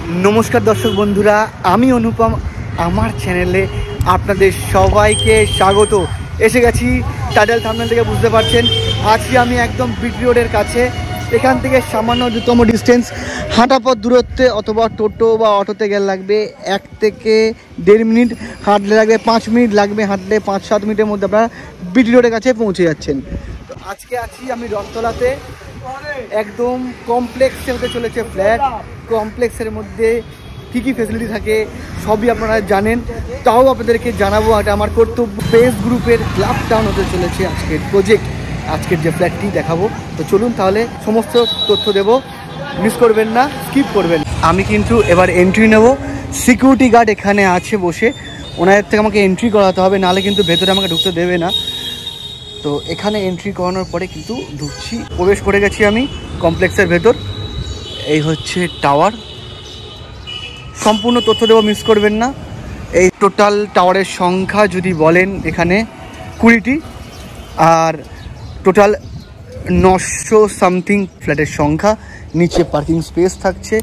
নমস্কার দর্শক বন্ধুরা, আমি অনুপম। আমার চ্যানেলে আপনাদের সবাইকে স্বাগত। এসে গেছি, টাইটেল থাম্বনেল থেকে বুঝতে পারছেন। আজকে আমি একদম বিটি রোডের কাছে। এখান থেকে সামান্য দ্রুততম ডিস্টেন্স হাঁটা পথ দূরত্বে, অথবা টোটো বা অটোতে গেলে লাগবে 1 থেকে 1.5 মিনিট, হাঁটলে লাগবে 5 মিনিট, লাগবে হাঁটলে 5-7 মিনিটের মধ্যে আপনারা বিটি রোডের কাছে পৌঁছে যাচ্ছেন। তো আজকে আছি আমি রথতলাতে, একদম কমপ্লেক্সে হতে চলেছে ফ্ল্যাট। কমপ্লেক্সের মধ্যে কী কী ফেসিলিটি থাকে সবই আপনারা জানেন, তাও আপনাদেরকে জানাবো। এটা আমার কর্তব্য। ফেস গ্রুপের ক্লাব টাউন হতে চলেছে আজকের প্রজেক্ট, আজকের যে ফ্ল্যাটটি দেখাবো। তো চলুন তাহলে সমস্ত তথ্য দেবো, মিস করবেন না, স্কিপ করবেন। আমি কিন্তু এবার এন্ট্রি নেব। সিকিউরিটি গার্ড এখানে আছে বসে, ওনাদের থেকে আমাকে এন্ট্রি করাতে হবে, নাহলে কিন্তু ভেতরে আমাকে ঢুকতে দেবে না। তো এখানে এন্ট্রি করানোর পরে কিন্তু ঢুকছি, প্রবেশ করে গেছি আমি কমপ্লেক্সের ভেতর। এই হচ্ছে টাওয়ার, সম্পূর্ণ তথ্য দেবো, মিস করবেন না। এই টোটাল টাওয়ারের সংখ্যা যদি বলেন এখানে 20টি, আর টোটাল 900 সামথিং ফ্ল্যাটের সংখ্যা। নিচে পার্কিং স্পেস থাকছে,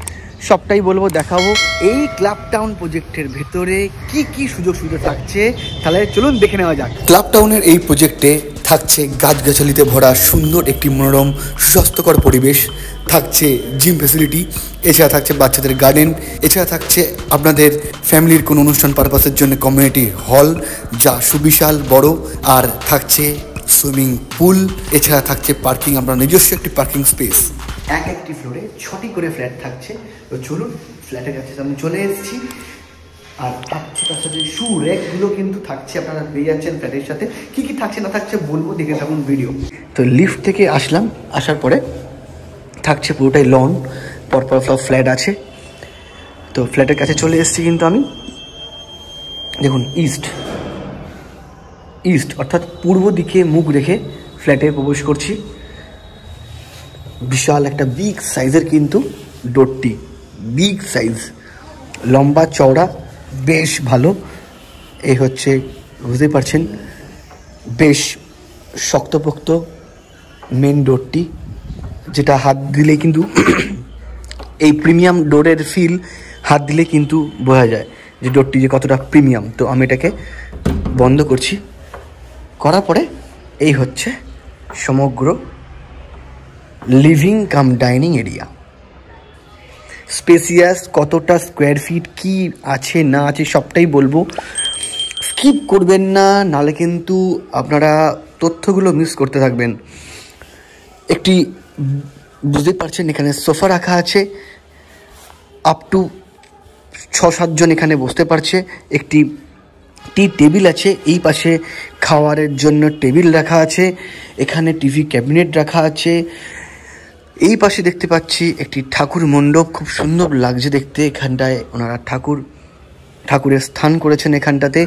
সবটাই বলবো, দেখাবো। এই ক্লাব টাউন প্রজেক্টের ভেতরে কি কি সুযোগ সুবিধা থাকছে, তাহলে চলুন দেখে নেওয়া যাক। ক্লাব টাউনের এই প্রজেক্টে থাকছে গাছগাছালিতে ভরা সুন্দর একটি মনোরম সুস্বাস্থ্যকর পরিবেশ, থাকছে জিম ফ্যাসিলিটি, এছাড়া থাকছে বাচ্চাদের গার্ডেন, এছাড়া থাকছে আপনাদের ফ্যামিলির কোনো অনুষ্ঠান পারপাসের জন্য কমিউনিটি হল, যা সুবিশাল বড়, আর থাকছে সুইমিং পুল, এছাড়া থাকছে পার্কিং, আপনার নিজস্ব একটি পার্কিং স্পেস। একটি ফ্লোরে 6টি করে ফ্ল্যাট থাকছে। তো চলুন, ফ্ল্যাটের কাছে আমি চলে এসেছি। আর থাকছে তার সাথে শু র্যাকগুলো কিন্তু থাকছে, আপনারা পেয়ে যাচ্ছেন ফ্ল্যাটের সাথে। কী কী থাকছে না থাকছে বলবো, দেখে থাকুন ভিডিও। তো লিফট থেকে আসলাম, আসার পরে থাকছে পুরোটাই লন, পরপর সব ফ্ল্যাট আছে। তো ফ্ল্যাটের কাছে চলে এসেছি কিন্তু আমি। দেখুন, ইস্ট অর্থাৎ পূর্ব দিকে মুখ রেখে ফ্ল্যাটে প্রবেশ করছি। বিশাল একটা বিগ সাইজের কিন্তু ডোরটি, বিগ সাইজ, লম্বা চওড়া, বেশ ভালো। এই হচ্ছে, বুঝতেই পারছেন, বেশ শক্তপোক্ত মেন ডোরটি, যেটা হাত দিলে কিন্তু এই প্রিমিয়াম ডোরের ফিল হাত দিলে কিন্তু বোঝা যায় যে ডোরটি যে কতটা প্রিমিয়াম। তো আমি এটাকে বন্ধ করছি, করার পরে এই হচ্ছে সমগ্র living cum dining area. Spacious, কতটা স্কোয়ার ফিট, কি আছে না আছে সবটাই বলবো, স্কিপ করবেন না, নাহলে কিন্তু আপনারা তথ্যগুলো মিস করতে থাকবেন। একটি, বুঝতে পারছেন, এখানে সোফা রাখা আছে, আপ টু 6-7 জন এখানে বসতে পারছে। একটি টি টেবিল আছে, এই পাশে খাওয়ারের জন্য টেবিল রাখা আছে, এখানে টিভি ক্যাবিনেট রাখা আছে। এই পাশে দেখতে পাচ্ছি একটি ঠাকুর মণ্ডপ, খুব সুন্দর লাগছে দেখতে। এখানটায় ওনারা ঠাকুরের স্থান করেছেন, এখানটাতে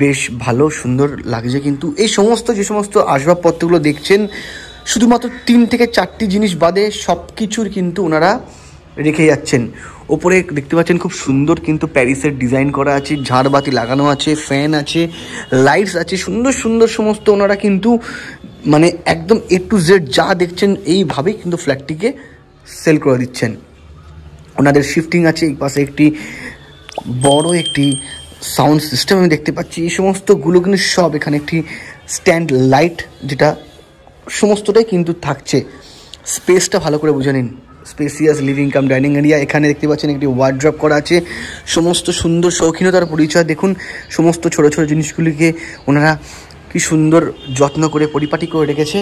বেশ ভালো সুন্দর লাগছে। কিন্তু এই সমস্ত যে সমস্ত আসবাবপত্রগুলো দেখছেন, শুধুমাত্র 3 থেকে 4টি জিনিস বাদে সব কিছুর কিন্তু ওনারা রেখে যাচ্ছেন। ওপরে দেখতে পাচ্ছেন খুব সুন্দর কিন্তু প্যারিসের ডিজাইন করা আছে, ঝাড়বাতি লাগানো আছে, ফ্যান আছে, লাইটস আছে, সুন্দর সুন্দর সমস্ত ওনারা কিন্তু মানে একদম A to Z যা দেখছেন এইভাবেই কিন্তু ফ্ল্যাটটিকে সেল করে দিচ্ছেন। ওনাদের শিফটিং আছে। এই পাশে একটি বড় একটি সাউন্ড সিস্টেম আমি দেখতে পাচ্ছি। এই সমস্তগুলো কিন্তু সব এখানে একটি স্ট্যান্ড লাইট, যেটা সমস্তটাই কিন্তু থাকছে। স্পেসটা ভালো করে বুঝে নিন। Spacious living cum dining area. এখানে দেখতে পাচ্ছেন একটি ওয়ার্ড্রপ করা আছে, সমস্ত সুন্দর শৌখিনতার পরিচয়। দেখুন, সমস্ত ছোটো ছোটো জিনিসগুলিকে ওনারা কি সুন্দর যত্ন করে পরিপাটি করে রেখেছে।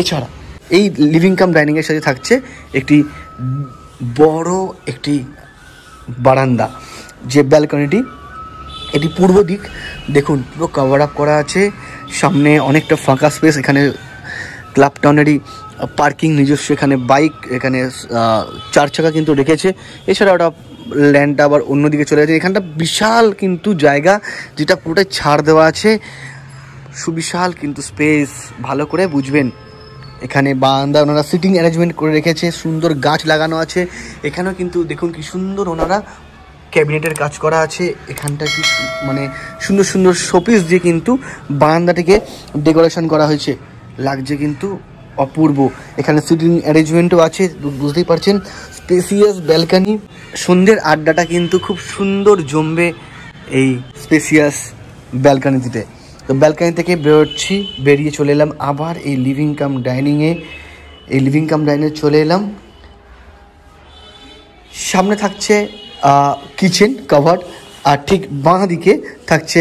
এছাড়া এই লিভিং কাম ডাইনিংয়ের সাথে থাকছে একটি বড় একটি বারান্দা, যে ব্যালকনিটি, এটি পূর্ব দিক। দেখুন, পুরো কভার আপ করা আছে, সামনে অনেকটা ফাঁকা স্পেস। এখানে ক্লাব টাউনেরই পার্কিং নিজস্ব, এখানে বাইক, এখানে 4 চাকা কিন্তু রেখেছে। এছাড়া ওটা ল্যান্ডটা আবার অন্যদিকে চলে গেছে। এখানটা বিশাল কিন্তু জায়গা, যেটা পুরোটাই ছাড় দেওয়া আছে, সুবিশাল কিন্তু স্পেস, ভালো করে বুঝবেন। এখানে বারান্দা ওনারা সিটিং অ্যারেঞ্জমেন্ট করে রেখেছে, সুন্দর গাছ লাগানো আছে। এখানেও কিন্তু দেখুন কি সুন্দর ওনারা ক্যাবিনেটের কাজ করা আছে। এখানটা কি মানে সুন্দর সুন্দর শোপিস দিয়ে কিন্তু বারান্দাটিকে ডেকোরেশন করা হয়েছে, লাগছে কিন্তু অপূর্ব। এখানে সিটিং অ্যারেঞ্জমেন্টও আছে, বুঝতেই পারছেন। Spacious balcony. সন্ধ্যের আড্ডাটা কিন্তু খুব সুন্দর জমবে এই স্পেসিয়াস ব্যালকানিতে। তো ব্যালকানি থেকে বেরোচ্ছি, বেরিয়ে চলে এলাম আবার এই লিভিং কাম ডাইনিংয়ে। এই লিভিং কাম ডাইনিংয়ে চলে এলাম। সামনে থাকছে কিচেন কভার, আর ঠিক বাঁ দিকে থাকছে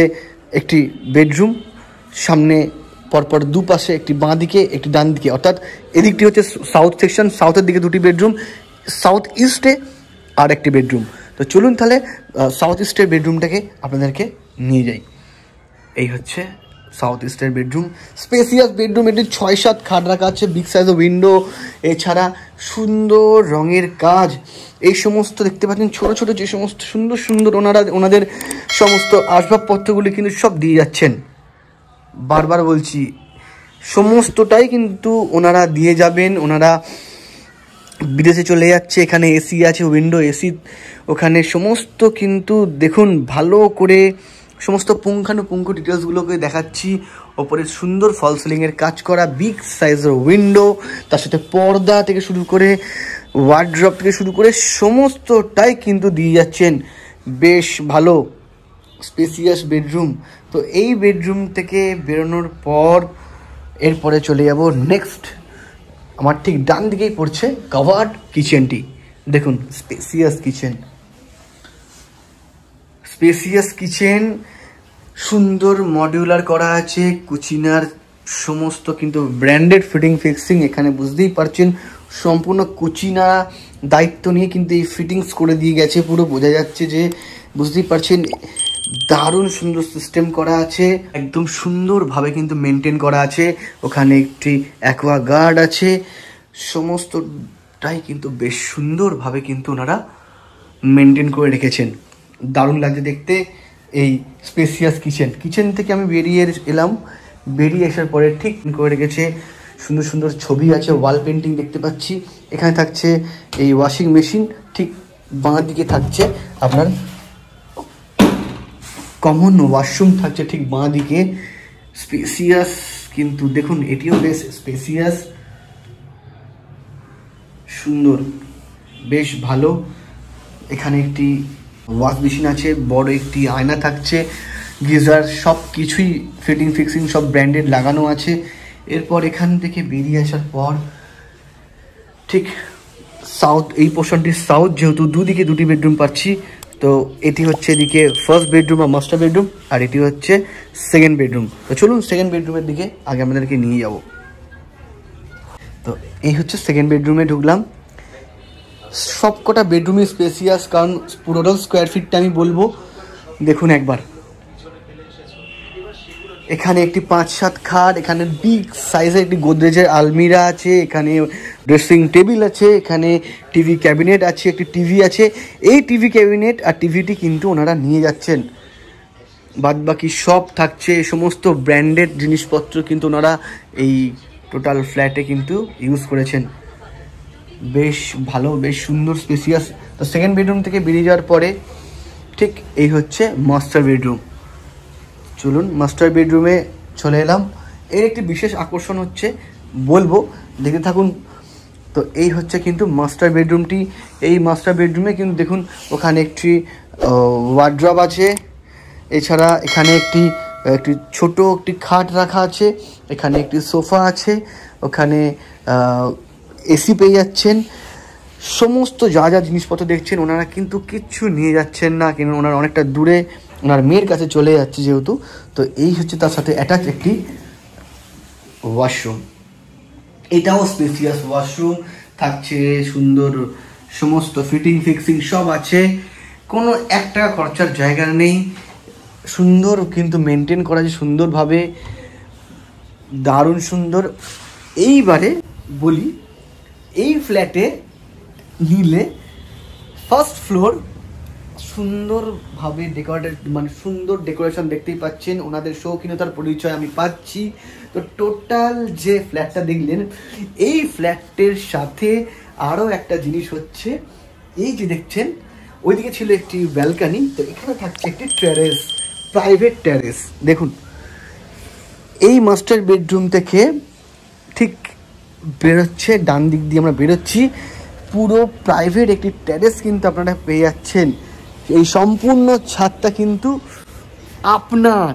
একটি বেডরুম। সামনে পরপর দুপাশে একটি বাঁ দিকে একটি ডান দিকে, অর্থাৎ এদিকটি হচ্ছে সাউথ সেকশন, সাউথের দিকে দুটি বেডরুম, সাউথ ইস্টে আর একটি বেডরুম। তো চলুন তাহলে সাউথ ইস্টের বেডরুমটাকে আপনাদেরকে নিয়ে যাই। এই হচ্ছে সাউথ ইস্টের বেডরুম, স্পেসিয়াস বেডরুম। এটি 6-7 খাট রাখা আছে, বিগ সাইজের উইন্ডো, এছাড়া সুন্দর রঙের কাজ। এই সমস্ত দেখতে পাচ্ছেন ছোট ছোট যে সমস্ত সুন্দর সুন্দর ওনাদের সমস্ত আসবাবপত্রগুলি কিন্তু সব দিয়ে যাচ্ছেন। বারবার বলছি, সমস্তটাই কিন্তু ওনারা দিয়ে যাবেন। ওনারা বিদেশে চলে যাচ্ছে, এখানে এসি আছে, উইন্ডো এসি, ওখানে সমস্ত কিন্তু দেখুন ভালো করে সমস্ত পুঙ্খানুপুঙ্খ ডিটেলসগুলোকে দেখাচ্ছি। ওপরে সুন্দর ফল সিলিংয়ের কাজ করা, বিগ সাইজের উইন্ডো, তার সাথে পর্দা থেকে শুরু করে ওয়ার্ড্রপ থেকে শুরু করে সমস্তটাই কিন্তু দিয়ে যাচ্ছেন। বেশ ভালো স্পেসিয়াস বেডরুম। তো এই বেডরুম থেকে বেরোনোর পর এরপরে চলে যাব নেক্সট, আমার ঠিক ডান দিকেই পড়ছে কভার্ড কিচেনটি। দেখুন স্পেসিয়াস কিচেন, স্পেসিয়াস কিচেন, সুন্দর মডিউলার করা আছে। কুচিনার সমস্ত কিন্তু ব্র্যান্ডেড ফিটিং ফিক্সিং, এখানে বুঝতেই পারছেন সম্পূর্ণ কুচিনা দায়িত্ব নিয়ে কিন্তু এই ফিটিংস করে দিয়ে গেছে। পুরো বোঝা যাচ্ছে যে, বুঝতেই পারছেন দারুণ সুন্দর সিস্টেম করা আছে, একদম সুন্দরভাবে কিন্তু মেনটেন করা আছে। ওখানে একটি অ্যাকোয়া গার্ড আছে, সমস্তটাই কিন্তু বেশ সুন্দরভাবে কিন্তু ওনারা মেনটেন করে রেখেছেন। দারুণ লাগছে দেখতে এই স্পেসিয়াস কিচেন থেকে আমি বেরিয়ে এলাম। বেরিয়ে আসার পরে ঠিক করে রেখেছে সুন্দর সুন্দর ছবি আছে, ওয়াল পেন্টিং দেখতে পাচ্ছি। এখানে থাকছে এই ওয়াশিং মেশিন, ঠিক বাঁ দিকে থাকছে আপনার কমন ওয়াশরুম থাকছে ঠিক বাঁ দিকে। স্পেসিয়াস কিন্তু দেখুন, এটিও বেশ স্পেসিয়াস, সুন্দর, বেশ ভালো। এখানে একটি ওয়াশ মেশিন আছে, বড় একটি আয়না থাকছে, গিজার, সব কিছুই ফিটিং ফিক্সিং সব ব্র্যান্ডেড লাগানো আছে। এরপর এখান থেকে বেরিয়ে আসার পর ঠিক সাউথ, এই পোর্শনটি সাউথ, যেহেতু দুদিকে দুটি বেডরুম পাচ্ছি। তো এটি হচ্ছে এদিকে ফার্স্ট বেডরুম বা মাস্টার বেডরুম, আর এটি হচ্ছে সেকেন্ড বেডরুম। তো চলুন সেকেন্ড বেডরুমের দিকে আগে আমাদেরকে নিয়ে যাব। তো এই হচ্ছে সেকেন্ড বেডরুমে ঢুকলাম। সব কটা বেডরুমই স্পেসিয়াস, কারণ পুরোটাল স্কোয়ার ফিটটা আমি বলবো। দেখুন একবার, এখানে একটি 5-7 খাট, এখানে বিগ সাইজের একটি গোদরেজের আলমিরা আছে, এখানে ড্রেসিং টেবিল আছে, এখানে টিভি ক্যাবিনেট আছে, একটি টিভি আছে। এই টিভি ক্যাবিনেট আর টিভিটি কিন্তু ওনারা নিয়ে যাচ্ছেন, বাদ বাকি সব থাকছে। সমস্ত ব্র্যান্ডেড জিনিসপত্র কিন্তু ওনারা এই টোটাল ফ্ল্যাটে কিন্তু ইউজ করেছেন। বেশ ভালো, বেশ সুন্দর, স্পেসিয়াস। তো সেকেন্ড বেডরুম থেকে বেরিয়ে যাওয়ার পরে ঠিক এই হচ্ছে মাস্টার বেডরুম। চলুন মাস্টার বেডরুমে চলে এলাম। এর একটি বিশেষ আকর্ষণ হচ্ছে, বলবো, দেখতে থাকুন। তো এই হচ্ছে কিন্তু মাস্টার বেডরুমটি। এই মাস্টার বেডরুমে কিন্তু দেখুন ওখানে একটি ওয়ার্ড্রপ আছে, এছাড়া এখানে একটি ছোট একটি খাট রাখা আছে, এখানে একটি সোফা আছে, ওখানে এসি পেয়ে যাচ্ছেন। সমস্ত যা যা জিনিসপত্র দেখছেন ওনারা কিন্তু কিচ্ছু নিয়ে যাচ্ছেন না, কিন্তু ওনারা অনেকটা দূরে ওনার মেয়ের কাছে চলে যাচ্ছে যেহেতু। তো এই হচ্ছে তার সাথে অ্যাটাচ একটি ওয়াশরুম। এটাও স্পেসিয়াস ওয়াশরুম থাকছে, সুন্দর সমস্ত ফিটিং ফিক্সিং সব আছে, কোনো 1 টাকা খরচার জায়গা নেই। সুন্দর কিন্তু মেনটেন করা আছে সুন্দরভাবে, দারুণ সুন্দর। এইবারে বলি, এই ফ্ল্যাটে নিলে ফার্স্ট ফ্লোর সুন্দরভাবে ডেকোরেটেড, মানে সুন্দর ডেকোরেশন দেখতেই পাচ্ছেন, ওনাদের শৌখিনতার পরিচয় আমি পাচ্ছি। তো টোটাল যে ফ্ল্যাটটা দেখলেন, এই ফ্ল্যাটের সাথে আরও একটা জিনিস হচ্ছে, এই যে দেখছেন ওইদিকে ছিল একটি ব্যালকানি, তো এখানে থাকছে একটি টেরেস, প্রাইভেট টেরেস। দেখুন এই মাস্টার বেডরুম থেকে ঠিক বেরোচ্ছে, ডান দিক দিয়ে আমরা বেরোচ্ছি, পুরো প্রাইভেট একটি টেরেস কিন্তু আপনারা পেয়ে যাচ্ছেন। এই সম্পূর্ণ ছাদটা কিন্তু আপনার,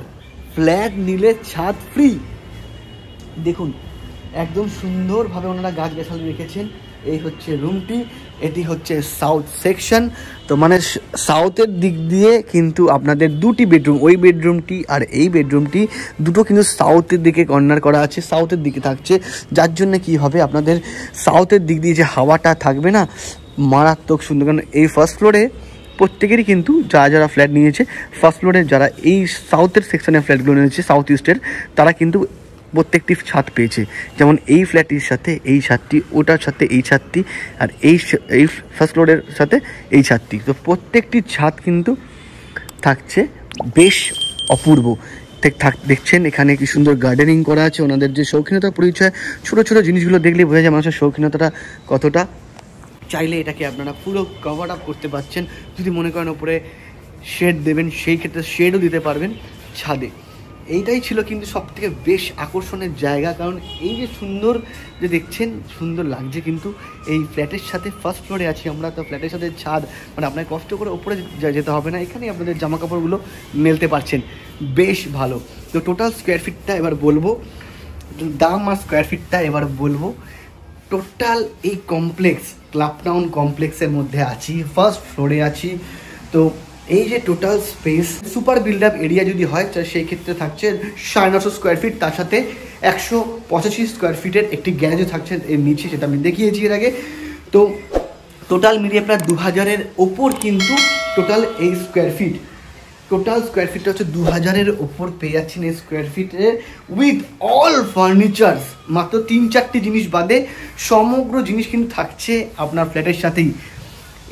ফ্ল্যাট নিলে ছাদ ফ্রি। দেখুন একদম সুন্দরভাবে ওনারা গাছগাছালি রেখেছেন। এই হচ্ছে রুমটি, এটি হচ্ছে সাউথ সেকশন। তো মানে সাউথের দিক দিয়ে কিন্তু আপনাদের দুটি বেডরুম, ওই বেডরুমটি আর এই বেডরুমটি দুটো কিন্তু সাউথের দিকে কর্নার করা আছে, সাউথের দিকে থাকছে। যার জন্য কি হবে, আপনাদের সাউথের দিক দিয়ে যে হাওয়াটা থাকবে না, মারাত্মক সুন্দর। কারণ এই ফার্স্ট ফ্লোরে প্রত্যেকেরই কিন্তু যারা ফ্ল্যাট নিয়েছে, ফার্স্ট ফ্লোরে যারা এই সাউথের সেকশনের ফ্ল্যাটগুলো নিয়েছে সাউথ ইস্টের, তারা কিন্তু প্রত্যেকটি ছাদ পেয়েছে। যেমন এই ফ্ল্যাটটির সাথে এই ছাদটি, ওটার সাথে এই ছাদটি, আর এই ফার্স্ট ফ্লোরের সাথে এই ছাদটি। তো প্রত্যেকটি ছাদ কিন্তু থাকছে বেশ অপূর্ব। দেখছেন এখানে কি সুন্দর গার্ডেনিং করা আছে। ওনাদের যে শৌখিনতার পরিচয়, ছোটো ছোটো জিনিসগুলো দেখলে বোঝা যায় মানুষের শৌখিনতাটা কতটা। চাইলে এটাকে আপনারা পুরো কভার আপ করতে পারছেন। যদি মনে করেন ওপরে শেড দেবেন, সেই ক্ষেত্রে শেডও দিতে পারবেন ছাদে। এইটাই ছিল কিন্তু সব থেকে বেশ আকর্ষণের জায়গা। কারণ এই যে সুন্দর যে দেখছেন, সুন্দর লাগছে কিন্তু এই ফ্ল্যাটের সাথে ফার্স্ট ফ্লোরে আছি আমরা। তো ফ্ল্যাটের সাথে ছাদ, মানে আপনাকে কষ্ট করে ওপরে যেতে হবে না, এখানেই আপনাদের জামা কাপড়গুলো মেলতে পারছেন। বেশ ভালো। তো টোটাল স্কোয়ার ফিটটা এবার বলবো, দাম আর স্কোয়ার ফিটটা এবার বলবো। টোটাল এই কমপ্লেক্স, ক্লাব টাউন কমপ্লেক্সের মধ্যে আছি, ফার্স্ট ফ্লোরে আছি। তো এই যে total space, super build up area যদি হয় সেই ক্ষেত্রে থাকছে 950 স্কোয়ার ফিট, তার সাথে 185 স্কোয়ার ফিটের একটি গ্যারেজও থাকছে এর নিচে, সেটা আমি দেখিয়েছি এর আগে। তো টোটাল মিলিয়ে প্রায় 2000-এর ওপর কিন্তু টোটাল এই স্কোয়ার ফিট। টোটাল স্কোয়ার ফিটটা হচ্ছে 2000-এর ওপর পেয়ে যাচ্ছেন এই স্কোয়ার ফিটে, উইথ অল ফার্নিচার্স। মাত্র 3-4টি জিনিস বাদে সমগ্র জিনিস কিন্তু থাকছে আপনার ফ্ল্যাটের সাথেই।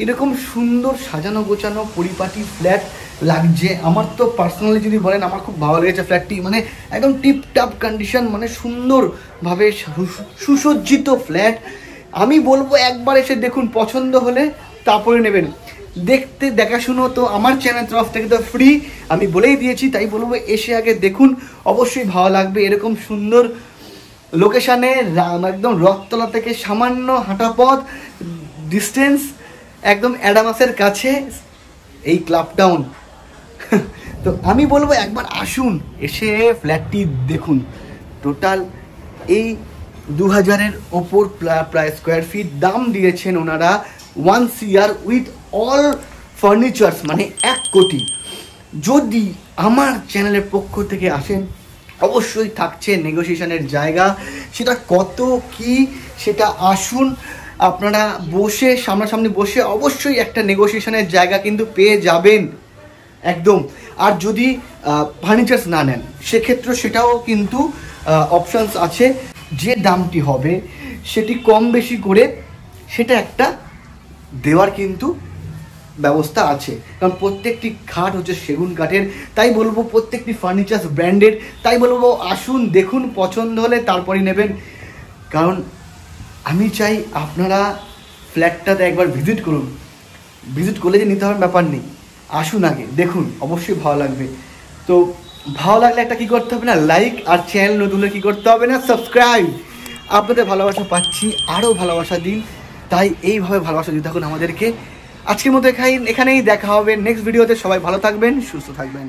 এরকম সুন্দর সাজানো গোছানো পরিপাটি ফ্ল্যাট লাগছে আমার। তো পার্সোনালি যদি বলেন, আমার খুব ভালো লেগেছে ফ্ল্যাটটি। মানে একদম টিপটাপ কন্ডিশন, মানে সুন্দরভাবে সুসজ্জিত ফ্ল্যাট। আমি বলবো একবার এসে দেখুন, পছন্দ হলে তারপরে নেবেন। দেখাশুনো তো আমার চ্যানেল তরফ থেকে তো ফ্রি, আমি বলেই দিয়েছি। তাই বলবো এসে আগে দেখুন, অবশ্যই ভালো লাগবে। এরকম সুন্দর লোকেশানে, একদম রথতলা থেকে সামান্য হাঁটা পথ ডিস্টেন্স, একদম অ্যাডামাসের কাছে এই ক্লাব টাউন। তো আমি বলবো একবার আসুন, এসে ফ্ল্যাটটি দেখুন। টোটাল এই 2000-এর ওপর প্রায় স্কোয়ার ফিট দাম দিয়েছেন ওনারা 1 CR উইথ অল ফার্নিচার্স, মানে 1 কোটি। যদি আমার চ্যানেলের পক্ষ থেকে আসেন, অবশ্যই থাকছে নেগোসিয়েশনের জায়গা। সেটা কত কি, সেটা আসুন আপনারা বসে, সামনাসামনি বসে অবশ্যই একটা নেগোসিয়েশনের জায়গা কিন্তু পেয়ে যাবেন একদম। আর যদি ফার্নিচার্স না নেন, সেক্ষেত্রে সেটাও কিন্তু অপশানস আছে। যে দামটি হবে সেটি কম বেশি করে সেটা একটা দেওয়ার কিন্তু ব্যবস্থা আছে। কারণ প্রত্যেকটি খাট হচ্ছে সেগুন কাঠের, তাই বলবো প্রত্যেকটি ফার্নিচার্স ব্র্যান্ডেড। তাই বলবো আসুন, দেখুন, পছন্দ হলে তারপরই নেবেন। কারণ আমি চাই আপনারা ফ্ল্যাটটাতে একবার ভিজিট করুন। ভিজিট করলে যে নিতে হবে ব্যাপার নেই, আসুন আগে দেখুন, অবশ্যই ভালো লাগবে। তো ভালো লাগলে একটা কী করতে হবে না, লাইক, আর চ্যানেল নতুন হলে কী করতে হবে না, সাবস্ক্রাইব। আপনাদের ভালোবাসা পাচ্ছি, আরও ভালোবাসা দিন। তাই এইভাবে ভালোবাসা দিতে থাকুন আমাদেরকে। আজকের মতো এখানেই দেখা হবে নেক্সট ভিডিওতে। সবাই ভালো থাকবেন, সুস্থ থাকবেন।